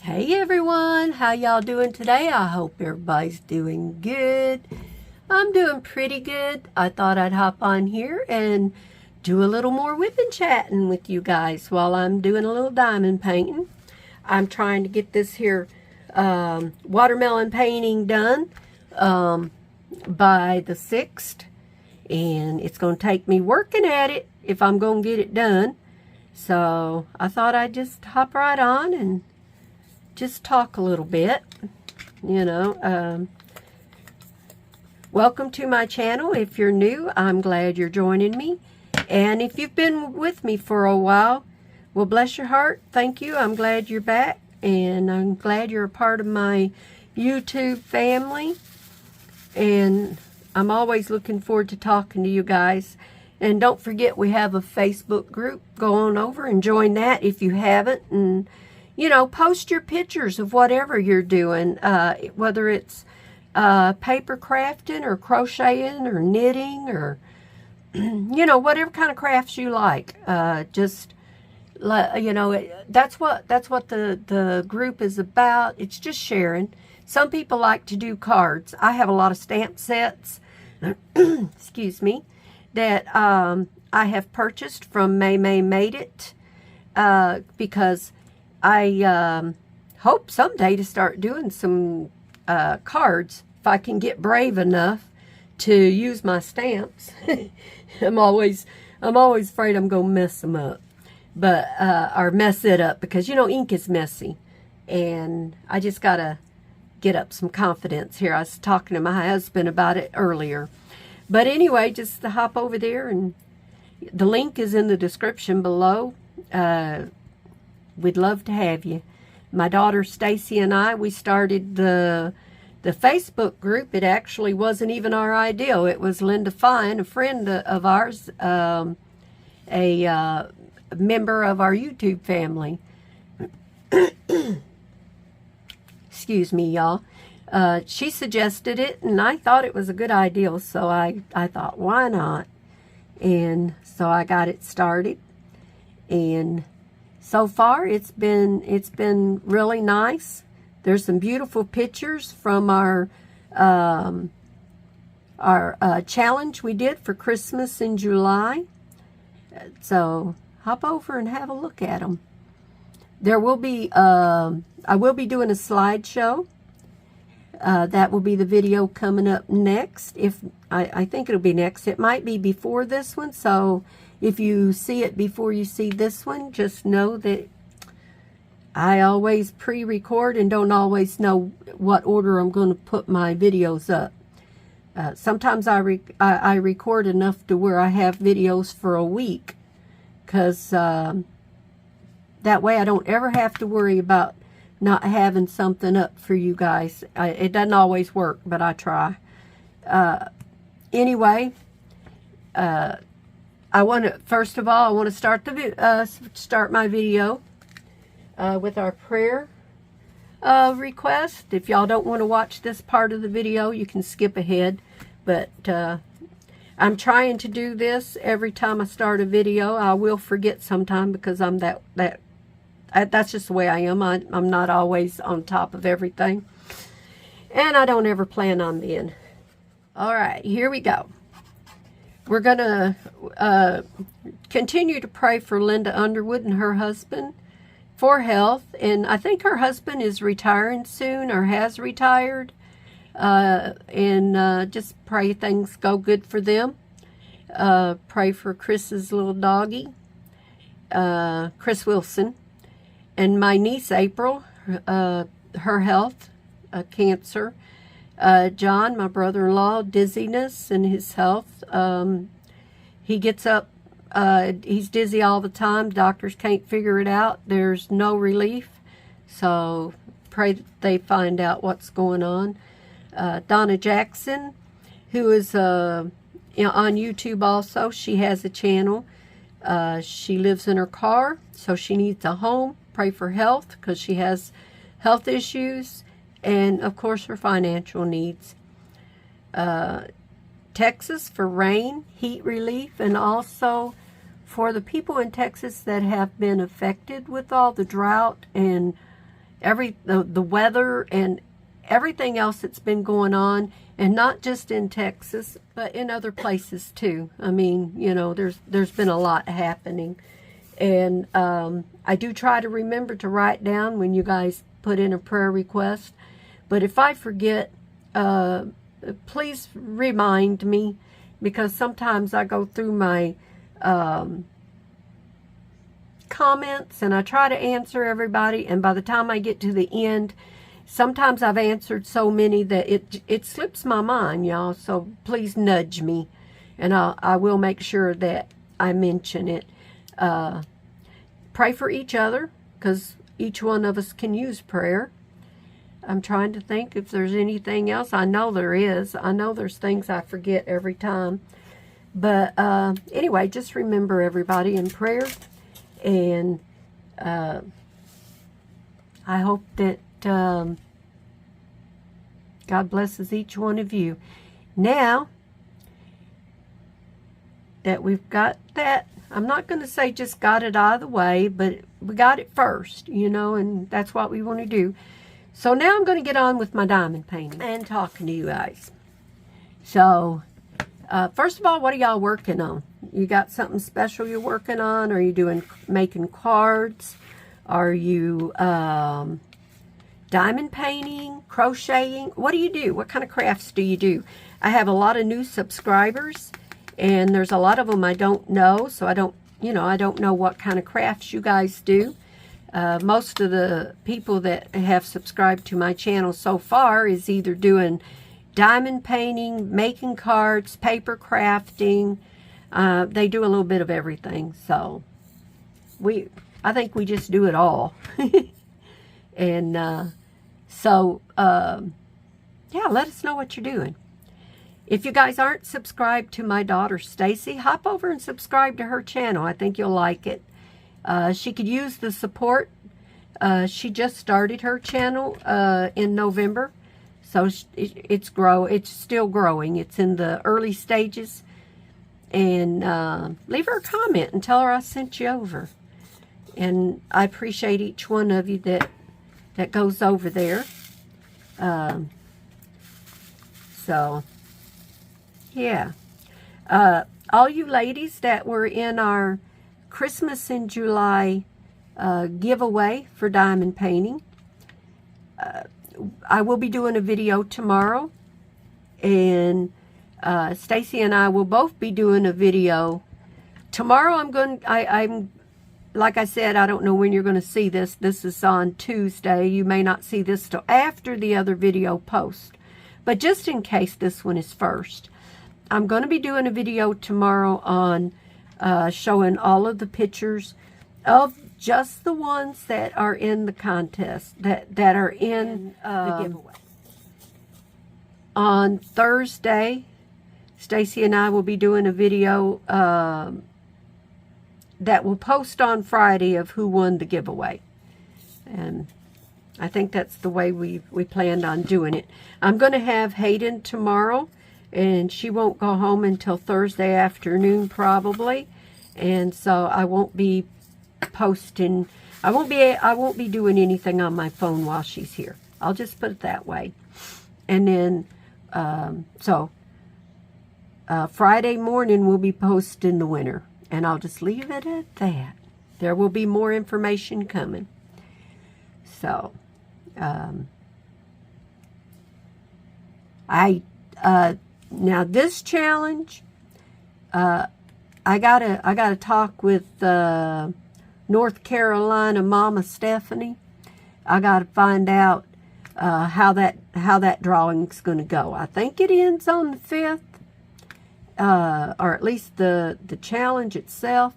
Hey everyone, how y'all doing today? I hope everybody's doing good. I'm doing pretty good. I thought I'd hop on here and do a little more Wip N Chatting with you guys while I'm doing a little diamond painting. I'm trying to get this here watermelon painting done by the 6th, and it's going to take me working at it if I'm going to get it done. So I thought I'd just hop right on and just talk a little bit, welcome to my channel. If you're new, I'm glad you're joining me. And if you've been with me for a while, well, bless your heart, thank you. I'm glad you're back, and I'm glad you're a part of my YouTube family. And I'm always looking forward to talking to you guys. And don't forget, we have a Facebook group. Go on over and join that if you haven't. And post your pictures of whatever you're doing, whether it's paper crafting or crocheting or knitting or, whatever kind of crafts you like. That's what the group is about. It's just sharing. Some people like to do cards. I have a lot of stamp sets, excuse me, that I have purchased from May Made It because I hope someday to start doing some cards if I can get brave enough to use my stamps. I'm always afraid I'm gonna mess them up, or mess it up, because ink is messy, and I just gotta get up some confidence here. I was talking to my husband about it earlier, but anyway, just to hop over there, and the link is in the description below. We'd love to have you. My daughter Stacy and I, we started the Facebook group. It actually wasn't even our idea. It was Linda Fine, a friend of ours, a member of our YouTube family. Excuse me, y'all. She suggested it, and I thought it was a good idea, so I thought, why not? And so I got it started, and so far, it's been really nice. There's some beautiful pictures from our challenge we did for Christmas in July. So hop over and have a look at them. There will be I will be doing a slideshow. That will be the video coming up next. I think it'll be next. It might be before this one, so if you see it before you see this one, just know that I always pre-record and don't always know what order I'm going to put my videos up. Sometimes I record enough to where I have videos for a week, because that way I don't ever have to worry about not having something up for you guys. It doesn't always work, but I try. Anyway, first of all, I want to start my video with our prayer request. If y'all don't want to watch this part of the video, you can skip ahead. But I'm trying to do this every time I start a video. I will forget sometime, because I'm that's just the way I am. I'm not always on top of everything, and I don't ever plan on being. All right, here we go. We're going to continue to pray for Linda Underwood and her husband for health. And I think her husband is retiring soon, or has retired. And just pray things go good for them. Pray for Chris's little doggy, Chris Wilson. And my niece April, her health, cancer. John, my brother-in-law, dizziness in his health. He gets up, he's dizzy all the time. Doctors can't figure it out. There's no relief. So pray that they find out what's going on. Donna Jackson, who is on YouTube also. She has a channel. She lives in her car, so she needs a home. Pray for health, because she has health issues. And, of course, her financial needs. Texas for rain, heat relief, and also for the people in Texas that have been affected with all the drought and the weather and everything else that's been going on, and not just in Texas, but in other places too. I mean, you know, there's been a lot happening. And I do try to remember to write down when you guys put in a prayer request. But if I forget, please remind me, because sometimes I go through my comments and I try to answer everybody, and by the time I get to the end, sometimes I've answered so many that it slips my mind, y'all. So please nudge me, and I will make sure that I mention it. Pray for each other, because each one of us can use prayer. I'm trying to think if there's anything else. I know there is. I know there's things I forget every time. But anyway, just remember everybody in prayer. And I hope that God blesses each one of you. Now that we've got that, I'm not going to say just got it out of the way, but we got it first, you know, and that's what we want to do. So now I'm going to get on with my diamond painting and talking to you guys. So, first of all, what are y'all working on? You got something special you're working on? Are you making cards? Are you diamond painting, crocheting? What do you do? What kind of crafts do you do? I have a lot of new subscribers, and there's a lot of them I don't know, so I don't know what kind of crafts you guys do. Most of the people that have subscribed to my channel so far is either doing diamond painting, making cards, paper crafting. They do a little bit of everything. So I think we just do it all. And yeah, let us know what you're doing. If you guys aren't subscribed to my daughter Stacy, hop over and subscribe to her channel. I think you'll like it. She could use the support. She just started her channel in November, so it's still growing. It's in the early stages. And leave her a comment and tell her I sent you over. And I appreciate each one of you that goes over there. So yeah, all you ladies that were in our Christmas in July giveaway for diamond painting, I will be doing a video tomorrow, and Stacy and I will both be doing a video tomorrow. I'm like I said, I don't know when you're going to see this. This is on Tuesday. You may not see this till after the other video post, but just in case this one is first, I'm going to be doing a video tomorrow on showing all of the pictures of just the ones that are in the contest, that are in the giveaway. On Thursday, Stacy and I will be doing a video that will post on Friday of who won the giveaway. And I think that's the way we planned on doing it. I'm going to have Hayden tomorrow, and she won't go home until Thursday afternoon probably. And so I won't be posting, I won't be doing anything on my phone while she's here. I'll just put it that way. And then Friday morning we'll be posting the winner, and I'll just leave it at that. There will be more information coming. So now this challenge, I gotta talk with North Carolina Mama Stephanie. I gotta find out how that drawing's gonna go. I think it ends on the 5th, or at least the challenge itself.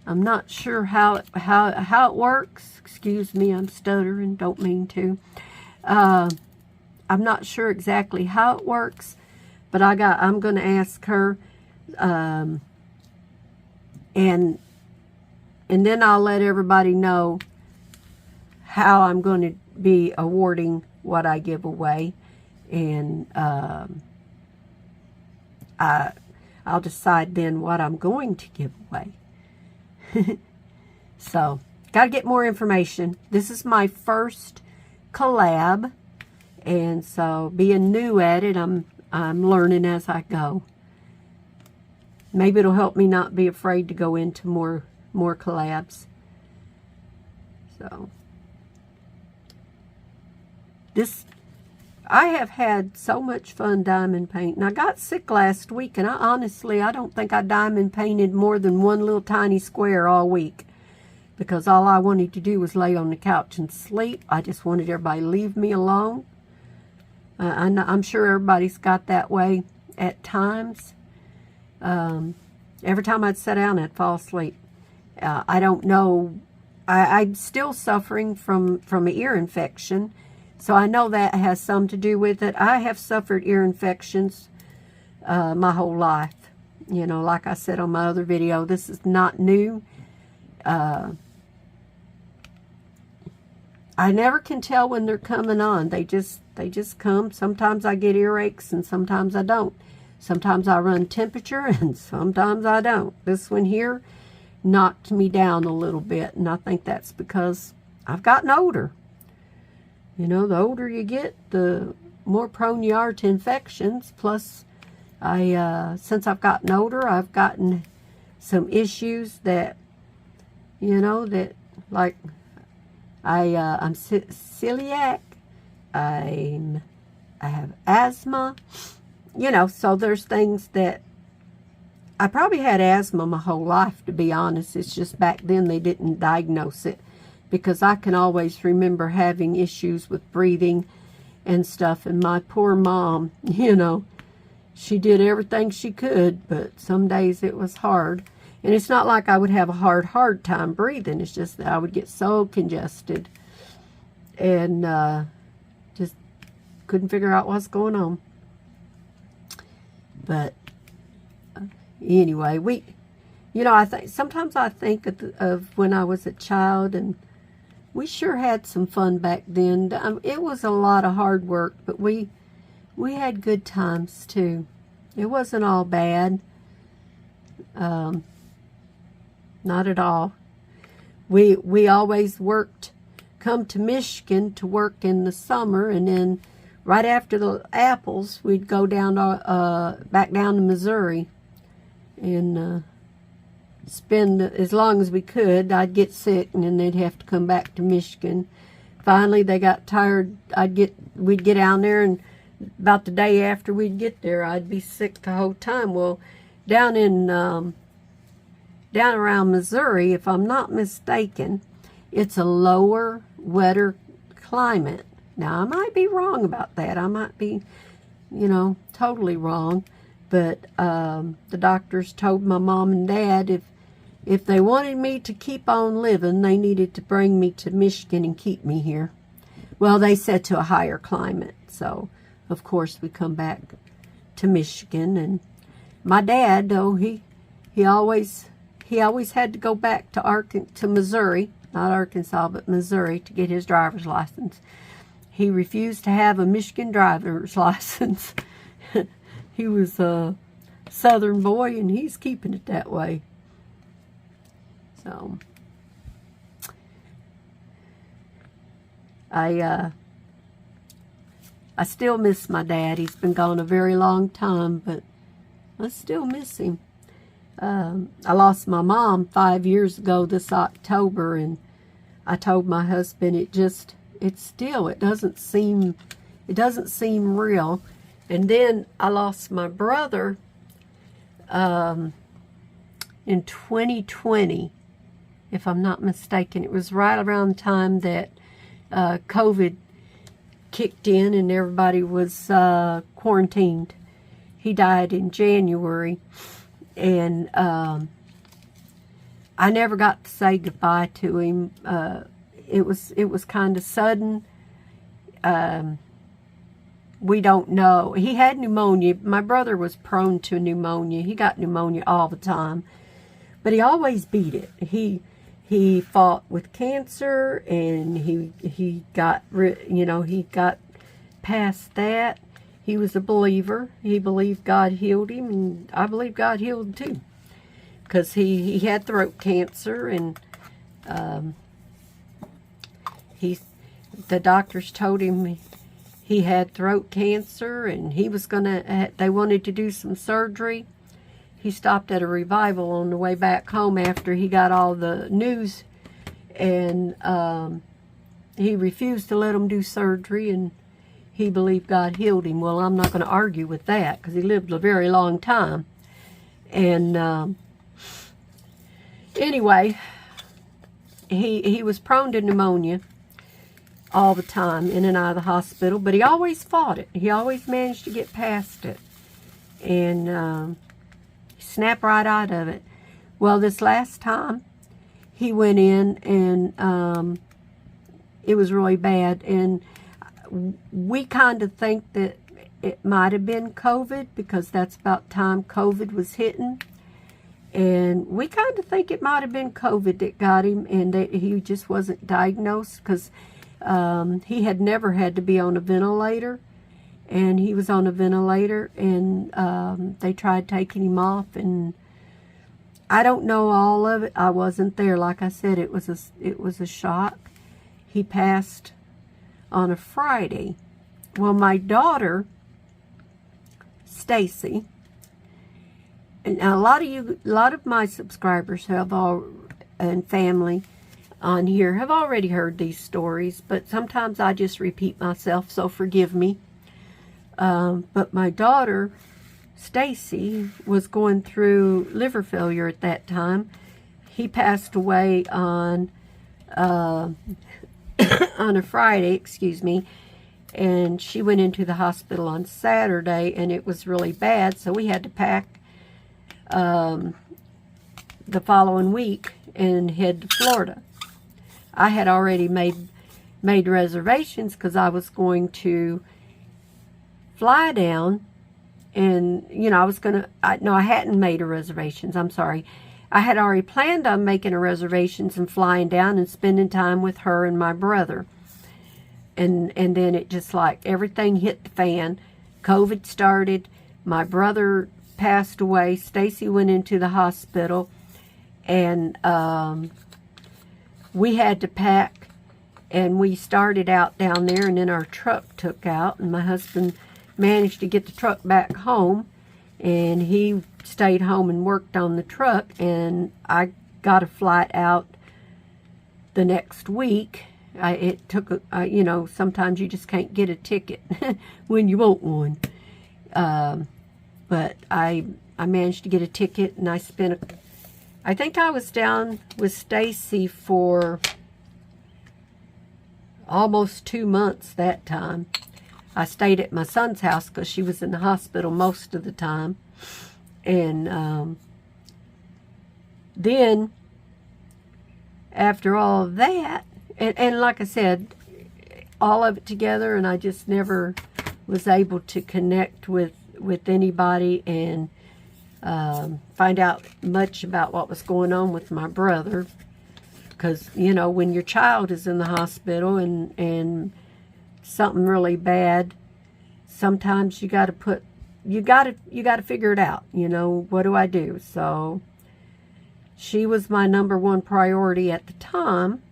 I'm not sure how it works. Excuse me, I'm stuttering. Don't mean to. I'm not sure exactly how it works, but I'm going to ask her, and then I'll let everybody know how I'm going to be awarding what I give away, and I'll decide then what I'm going to give away. So, got to get more information. This is my first collab. And so, being new at it, I'm learning as I go. Maybe it'll help me not be afraid to go into more collabs. So, I have had so much fun diamond painting. I got sick last week, and I don't think I diamond painted more than one little tiny square all week, because all I wanted to do was lay on the couch and sleep. I just wanted everybody to leave me alone. I'm sure everybody's got that way at times. Every time I'd sit down, I'd fall asleep. I don't know. I'm still suffering from an ear infection. So I know that has some to do with it. I have suffered ear infections my whole life. You know, like I said on my other video, this is not new. I never can tell when they're coming on. They just come. Sometimes I get earaches and sometimes I don't. Sometimes I run temperature and sometimes I don't. This one here knocked me down a little bit, and I think that's because I've gotten older. You know, the older you get, the more prone you are to infections. Plus, since I've gotten older, I've gotten some issues that, you know, that, like, I'm celiac, I have asthma, you know, so there's things that, I probably had asthma my whole life, to be honest. It's just back then they didn't diagnose it. Because I can always remember having issues with breathing and stuff. And my poor mom, you know, she did everything she could, but some days it was hard. And it's not like I would have a hard time breathing. It's just that I would get so congested and just couldn't figure out what's going on. But anyway, you know, sometimes I think of when I was a child, and we sure had some fun back then. It was a lot of hard work, but we had good times too. It wasn't all bad. Not at all. We always come to Michigan to work in the summer, and then right after the apples, we'd go down back down to Missouri and spend as long as we could. I'd get sick, and then they'd have to come back to Michigan. Finally, they got tired. We'd get down there, and about the day after we'd get there, I'd be sick the whole time. Well, down around Missouri, if I'm not mistaken, it's a lower, wetter climate. Now, I might be wrong about that. I might be, you know, totally wrong. But the doctors told my mom and dad if they wanted me to keep on living, they needed to bring me to Michigan and keep me here. Well, they said to a higher climate. So, of course, we come back to Michigan. And my dad, though, he always had to go back to Missouri, not Arkansas, but Missouri, to get his driver's license. He refused to have a Michigan driver's license. He was a Southern boy, and he's keeping it that way. So, I still miss my dad. He's been gone a very long time, but I still miss him. I lost my mom 5 years ago this October, and I told my husband it doesn't seem real. And then I lost my brother in 2020, if I'm not mistaken. It was right around the time that COVID kicked in and everybody was quarantined. He died in January, and I never got to say goodbye to him. It was kind of sudden. We don't know. He had pneumonia. My brother was prone to pneumonia. He got pneumonia all the time, but he always beat it. He fought with cancer, and he got past that. He was a believer. He believed God healed him, and I believe God healed him too, because he had throat cancer, and the doctors told him he had throat cancer and he was they wanted to do some surgery. He stopped at a revival on the way back home after he got all the news, and he refused to let them do surgery, and he believed God healed him. Well, I'm not going to argue with that because he lived a very long time. And anyway, he was prone to pneumonia all the time, in and out of the hospital, but he always fought it. He always managed to get past it and snap right out of it. Well, this last time he went in and it was really bad, and we kind of think that it might have been COVID because that's about the time COVID was hitting. And we kind of think it might have been COVID that got him, and that he just wasn't diagnosed because he had never had to be on a ventilator. And he was on a ventilator, and they tried taking him off. And I don't know all of it. I wasn't there. Like I said, it was a shock. He passed on a Friday. Well, my daughter, Stacy, and a lot of my subscribers and family on here have already heard these stories, but sometimes I just repeat myself, so forgive me. But my daughter, Stacy, was going through liver failure at that time. He passed away on on a Friday, excuse me, and she went into the hospital on Saturday, and it was really bad, so we had to pack the following week and head to Florida. I had already made reservations because I was going to fly down, and I was gonna. No, I hadn't made a reservations. I'm sorry. I had already planned on making a reservations and flying down and spending time with her and my brother. And then it just like everything hit the fan. COVID started. My brother passed away. Stacy went into the hospital, and we had to pack, and we started out down there, and then our truck took out, and my husband managed to get the truck back home, and he stayed home and worked on the truck, and I got a flight out the next week. It took sometimes you just can't get a ticket when you want one. But I managed to get a ticket, and I think I was down with Stacy for almost 2 months that time. I stayed at my son's house because she was in the hospital most of the time. And then after all of that, and like I said, all of it together, and I just never was able to connect with anybody and find out much about what was going on with my brother, because when your child is in the hospital and something really bad, sometimes you got to figure it out. What do I do? So she was my number one priority at the time,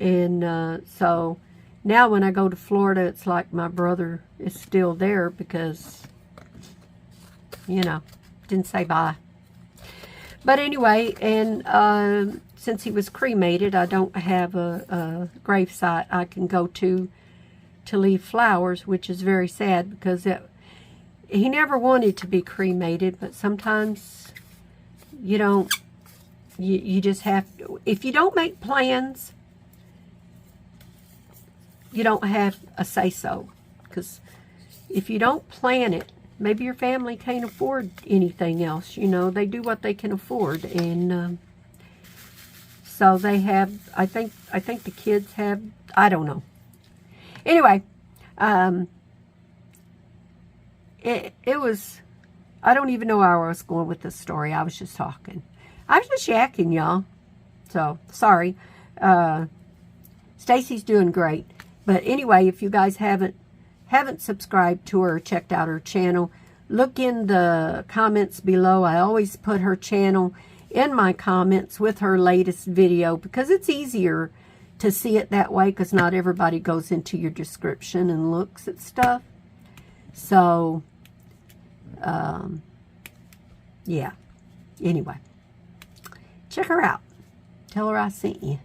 and so now when I go to Florida, it's like my brother is still there because, didn't say bye. But anyway, and since he was cremated, I don't have a gravesite I can go to leave flowers, which is very sad because he never wanted to be cremated, but sometimes you just have to. If you don't make plans, you don't have a say-so, because if you don't plan it, maybe your family can't afford anything else. They do what they can afford, and so they have. I think the kids have. I don't know. Anyway, it was. I don't even know where I was going with this story. I was just talking. I was just yakking, y'all. So sorry. Stacy's doing great. But anyway, if you guys haven't subscribed to her or checked out her channel, look in the comments below. I always put her channel in my comments with her latest video because it's easier to see it that way, because not everybody goes into your description and looks at stuff. So, yeah. Anyway, check her out. Tell her I sent you.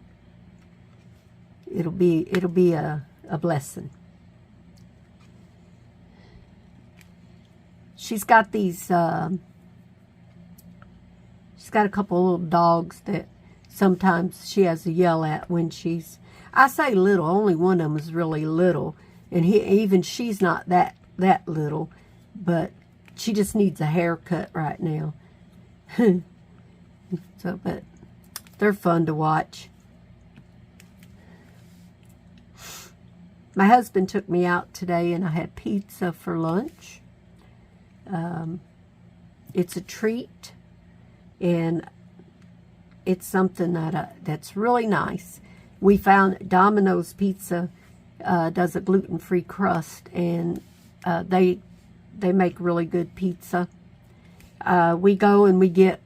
It'll be a blessing. She's got these, she's got a couple little dogs that sometimes she has to yell at when she's, I say little, only one of them is really little. And even she's not that little, but she just needs a haircut right now. So, but they're fun to watch. My husband took me out today and I had pizza for lunch. It's a treat, and it's something that's really nice. We found Domino's Pizza does a gluten-free crust, and they make really good pizza. We go and we get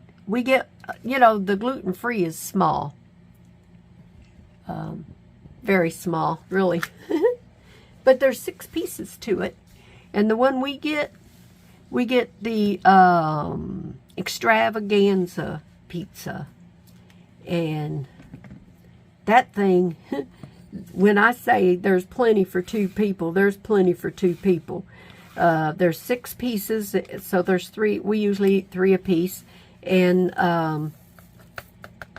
you know, the gluten-free is small, very small, really. But there's 6 pieces to it, and the one we get the extravaganza pizza, and that thing, when I say there's plenty for 2 people, there's plenty for 2 people. There's 6 pieces, so there's 3. We usually eat 3 apiece, and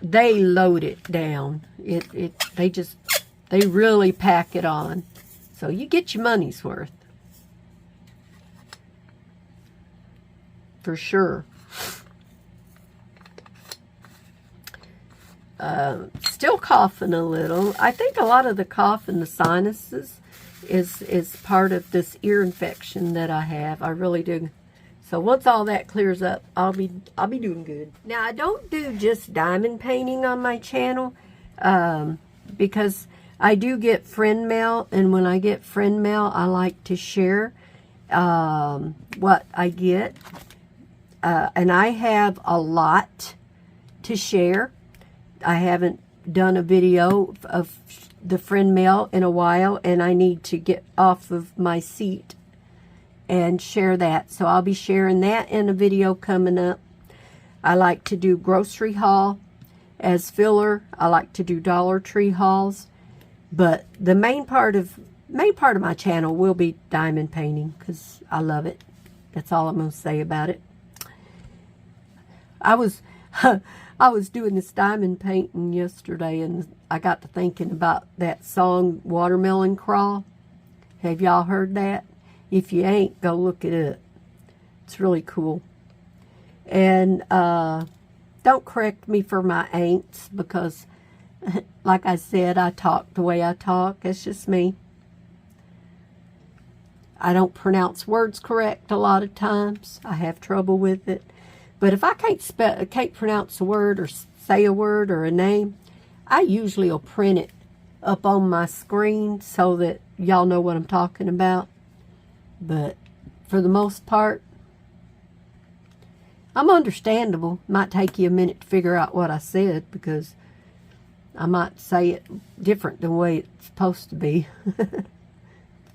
they load it down. They really pack it on, so you get your money's worth. For sure. Still coughing a little. I think a lot of the cough and the sinuses is part of this ear infection that I have. I really do. So once all that clears up, I'll be doing good. Now, I don't do just diamond painting on my channel, because I do get friend mail, and when I get friend mail, I like to share what I get. And I have a lot to share. I haven't done a video of the friend mail in a while, and I need to get off of my seat and share that. So I'll be sharing that in a video coming up. I like to do grocery haul as filler. I like to do Dollar Tree hauls, but the main part of my channel will be diamond painting, because I love it. That's all I'm going to say about it. I was doing this diamond painting yesterday, and I got to thinking about that song, Watermelon Crawl. Have y'all heard that? If you ain't, go look it up. It's really cool. And don't correct me for my ain'ts, because, like I said, I talk the way I talk. It's just me. I don't pronounce words correct a lot of times. I have trouble with it. But if I can't pronounce a word or say a word or a name, I usually will print it up on my screen so that y'all know what I'm talking about. But for the most part, I'm understandable. Might take you a minute to figure out what I said, because I might say it different than the way it's supposed to be.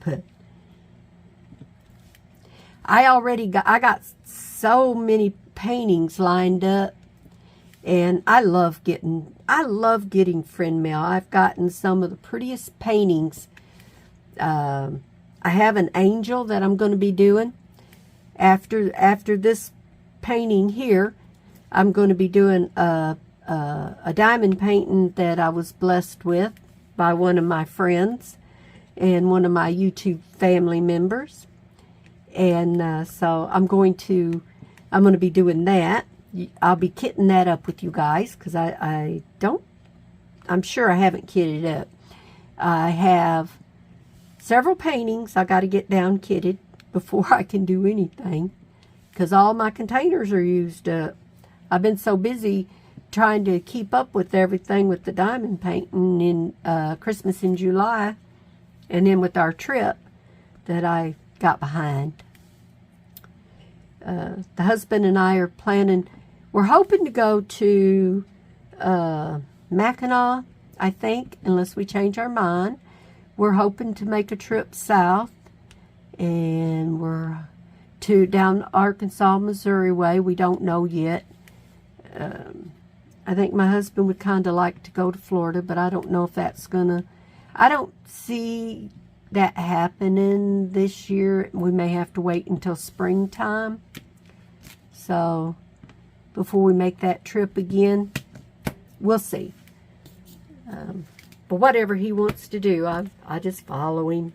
But I got so many paintings lined up, and I love getting friend mail. I've gotten some of the prettiest paintings. I have an angel that I'm going to be doing after this painting here. I'm going to be doing a diamond painting that I was blessed with by one of my friends and one of my YouTube family members. And so I'm going to be doing that. I'll be kitting that up with you guys, because I'm sure I haven't kitted up. I have several paintings I got to get down kitted before I can do anything, because all my containers are used up. I've been so busy trying to keep up with everything with the diamond painting in Christmas in July, and then with our trip, that I got behind. The husband and I are planning, we're hoping to go to Mackinac I think, unless we change our mind. We're hoping to make a trip south, and we're down Arkansas, Missouri way. We don't know yet. I think my husband would kind of like to go to Florida, but I don't know if that's gonna. I don't see that happening this year. We may have to wait until springtime. So before we make that trip again, we'll see. But whatever he wants to do, I just follow him.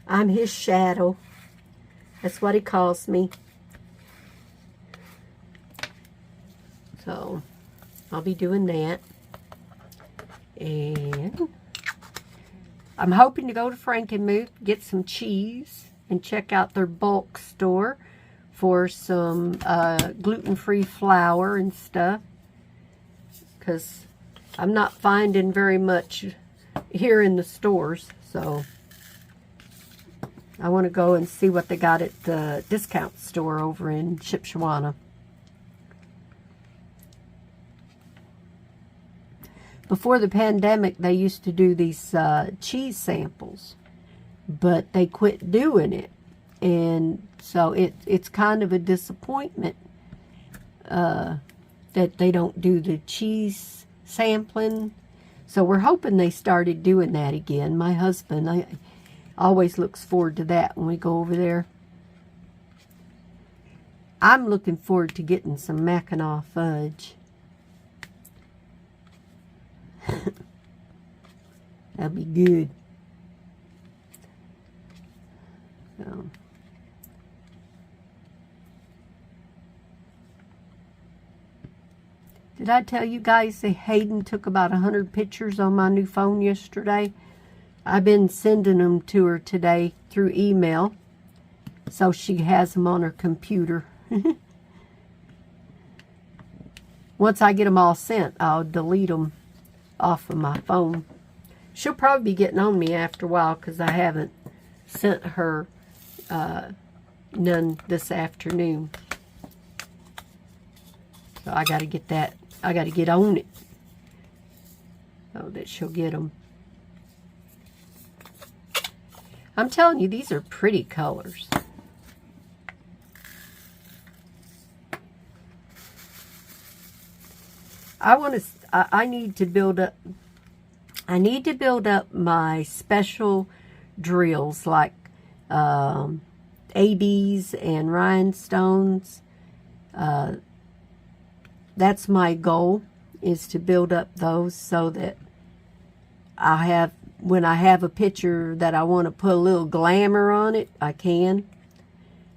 I'm his shadow. That's what he calls me. So I'll be doing that. And I'm hoping to go to Frankenmuth, get some cheese, and check out their bulk store for some gluten-free flour and stuff. Because I'm not finding very much here in the stores, so I want to go and see what they got at the discount store over in Shipshewana. Before the pandemic, they used to do these cheese samples, but they quit doing it, and so it's kind of a disappointment that they don't do the cheese sampling. So we're hoping they started doing that again. My husband always looks forward to that when we go over there. I'm looking forward to getting some Mackinac fudge. That'll be good. So. Did I tell you guys that Hayden took about 100 pictures on my new phone yesterday? I've been sending them to her today through email, so she has them on her computer. Once I get them all sent, I'll delete them off of my phone. She'll probably be getting on me after a while because I haven't sent her none this afternoon. So I got to get that. I got to get on it so that she'll get them. I'm telling you, these are pretty colors. I need to build up. I need to build up my special drills like ABs and rhinestones. That's my goal, is to build up those so that when I have a picture that I want to put a little glamour on it, I can.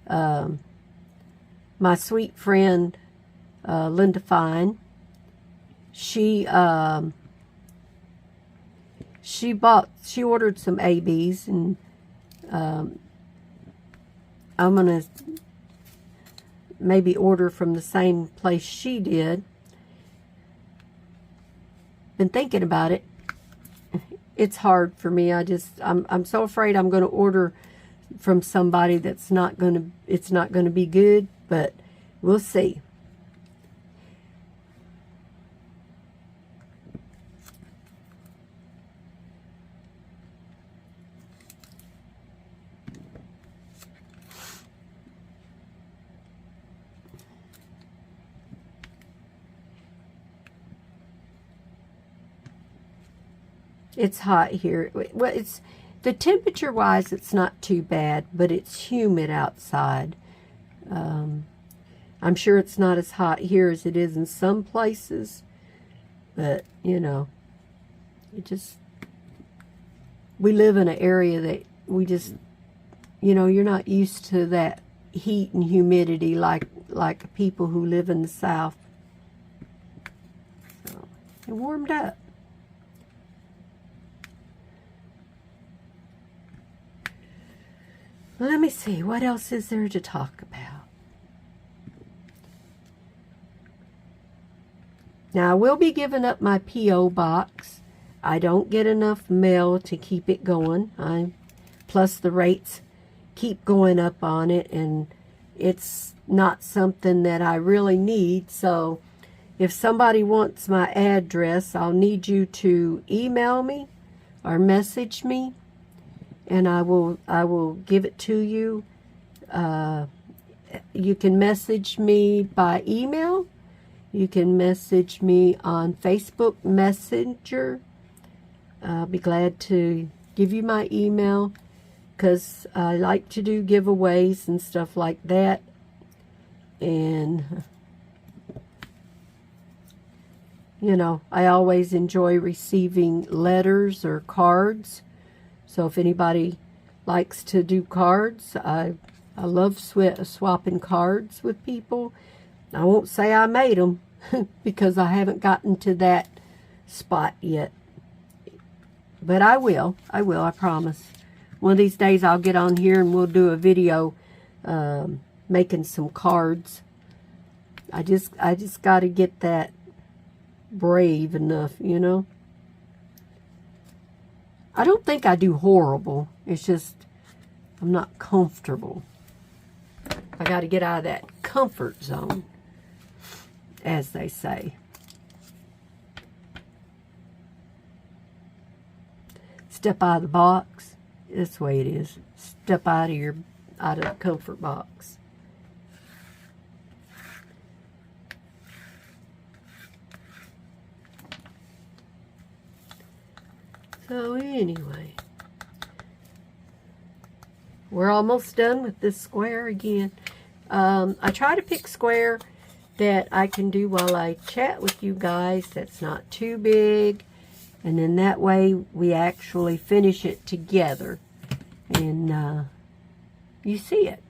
My sweet friend, Linda Fine, she ordered some ABs, and I'm going to maybe order from the same place she did. Been thinking about it. It's hard for me. I'm so afraid I'm going to order from somebody it's not going to be good, but we'll see. It's hot here. Well, the temperature wise, it's not too bad, but it's humid outside. I'm sure it's not as hot here as it is in some places, but you know, we live in an area that we just, you know, you're not used to that heat and humidity like people who live in the South. So it warmed up. Let me see, what else is there to talk about? Now, I will be giving up my P.O. box. I don't get enough mail to keep it going. Plus, the rates keep going up on it, and it's not something that I really need. So, if somebody wants my address, I'll need you to email me or message me, and I will give it to you. You can message me by email. You can message me on Facebook Messenger. I'll be glad to give you my email, because I like to do giveaways and stuff like that. And, you know, I always enjoy receiving letters or cards. So if anybody likes to do cards, I love swapping cards with people. I won't say I made them because I haven't gotten to that spot yet. But I will, I promise. One of these days I'll get on here and we'll do a video making some cards. I just got to get that brave enough, you know. I don't think I do horrible. It's just I'm not comfortable. I got to get out of that comfort zone, as they say. Step out of the box. That's the way it is. Step out of the comfort box. So anyway, we're almost done with this square again. I try to pick square that I can do while I chat with you guys. That's not too big. And then that way we actually finish it together. And you see it.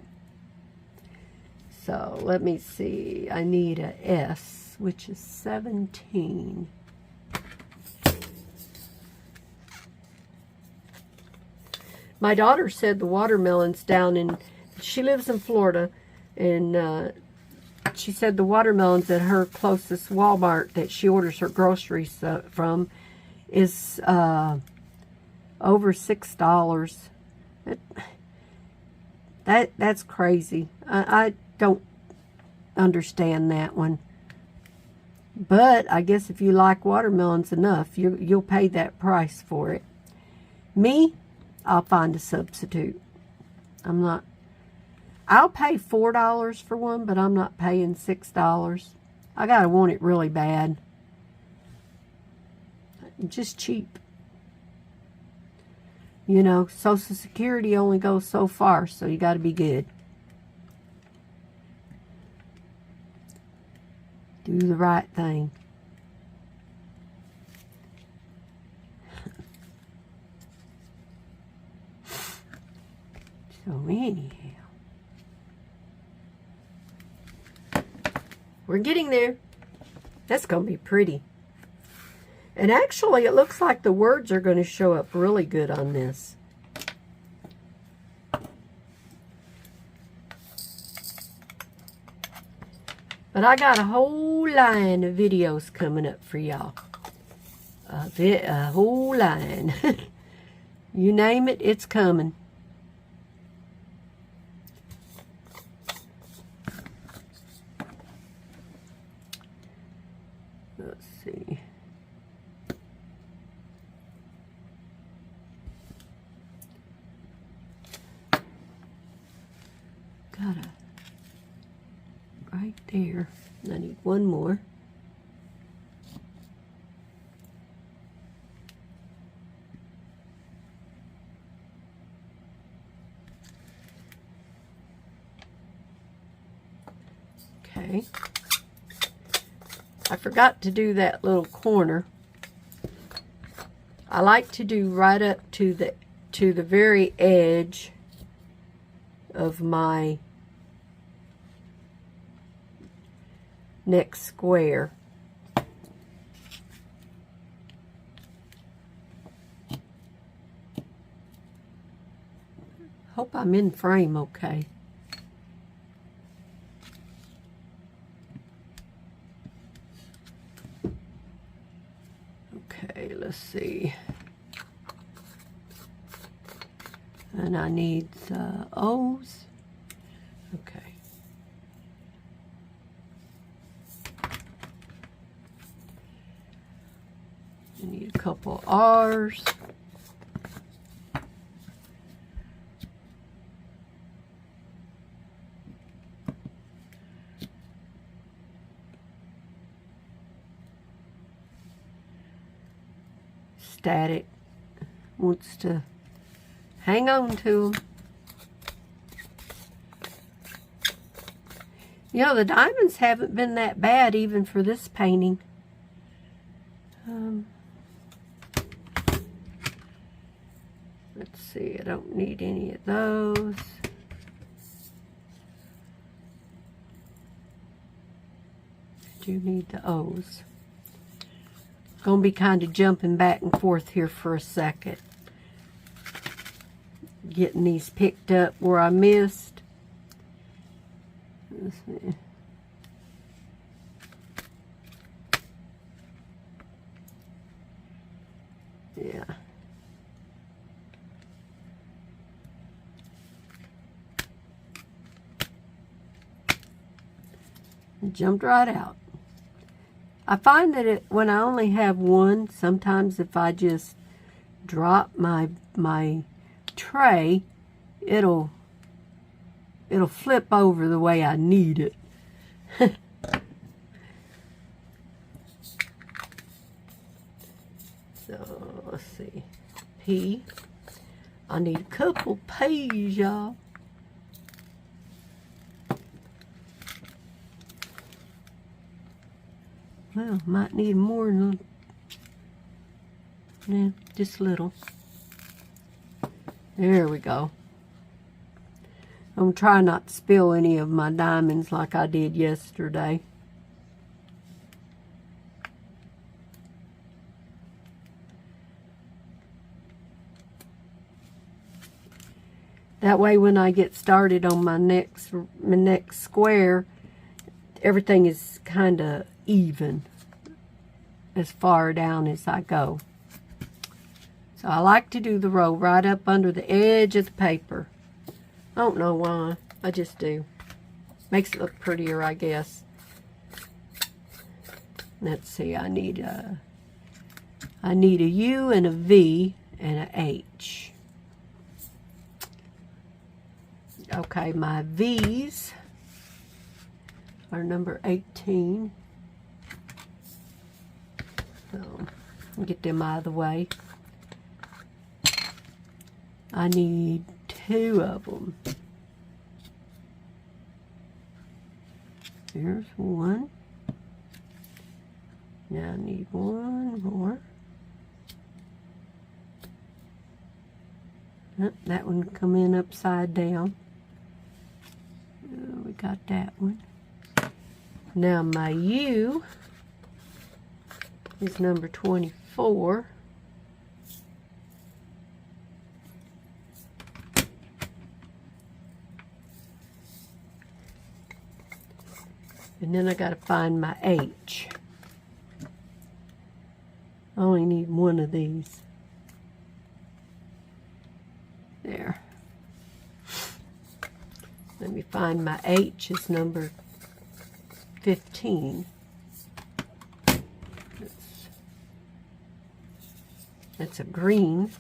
So let me see. I need a S, which is 17. My daughter said the watermelons down in, she lives in Florida, and she said the watermelons at her closest Walmart that she orders her groceries from is over $6. That's crazy. I don't understand that one. But I guess if you like watermelons enough, you'll pay that price for it. Me, I'll find a substitute. I'll pay $4 for one, but I'm not paying $6. I gotta want it really bad. Just cheap. You know, Social Security only goes so far, so you gotta be good. Do the right thing. So anyhow, we're getting there. That's going to be pretty. And actually, it looks like the words are going to show up really good on this. But I got a whole line of videos coming up for y'all. A whole line. You name it, it's coming. Let's see. Got a right there. I need one more. Okay. I forgot to do that little corner. I like to do right up to the very edge of my next square. Hope I'm in frame okay. Okay, let's see. And I need the O's. Okay. couple R's. Static wants to hang on to them. You know, the diamonds haven't been that bad even for this painting. Let's see, I don't need any of those. I do need the O's. Gonna be kind of jumping back and forth here for a second. Getting these picked up where I missed. Let's see. Yeah. Jumped right out. I find that when I only have one, sometimes if I just drop my tray, it'll flip over the way I need it. So let's see, P. I need a couple P's, y'all. Well, might need more than, yeah, just little. There we go. I'm trying not to spill any of my diamonds like I did yesterday. That way when I get started on my next square, everything is kind of even as far down as I go. So I like to do the row right up under the edge of the paper. I don't know why, I just do. Makes it look prettier, I guess. Let's see, I need a U and a V and a H. Okay, my V's are number 18. So, get them out of the way. I need 2 of them. Here's one. Now I need one more. Oh, that one come in upside down. Oh, we got that one. Now my U is number 24. And then I got to find my H. I only need one of these. There. Let me find my H is number 15. That's a green.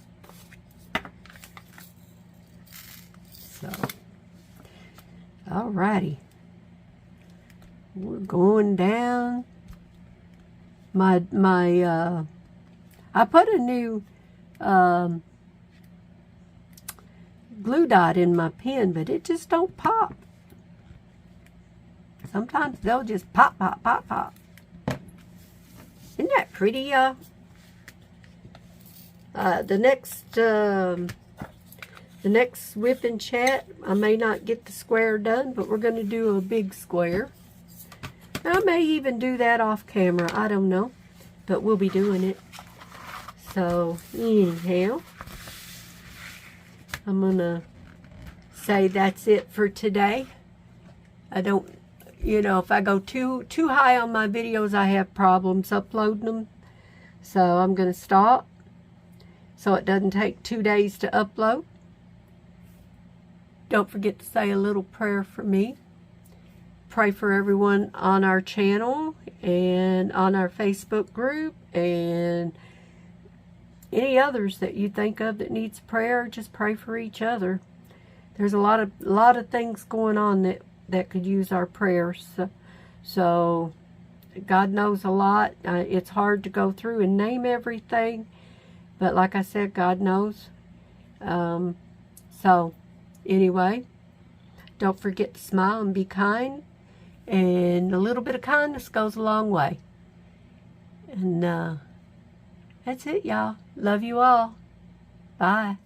So, alrighty. We're going down. I put a new glue dot in my pen, but it just don't pop. Sometimes they'll just pop, pop, pop, pop. Isn't that pretty, y'all? The next Wip N Chat, I may not get the square done, but we're going to do a big square. I may even do that off camera. I don't know. But we'll be doing it. So, anyhow, I'm going to say that's it for today. I don't, you know, if I go too high on my videos, I have problems uploading them. So, I'm going to stop. So, it doesn't take 2 days to upload. Don't forget to say a little prayer for me. Pray for everyone on our channel and on our Facebook group and any others that you think of that needs prayer, just pray for each other. There's a lot of things going on that could use our prayers. So God knows a lot. It's hard to go through and name everything, but like I said, God knows. So anyway, don't forget to smile and be kind, and a little bit of kindness goes a long way. And that's it, y'all. Love you all. Bye.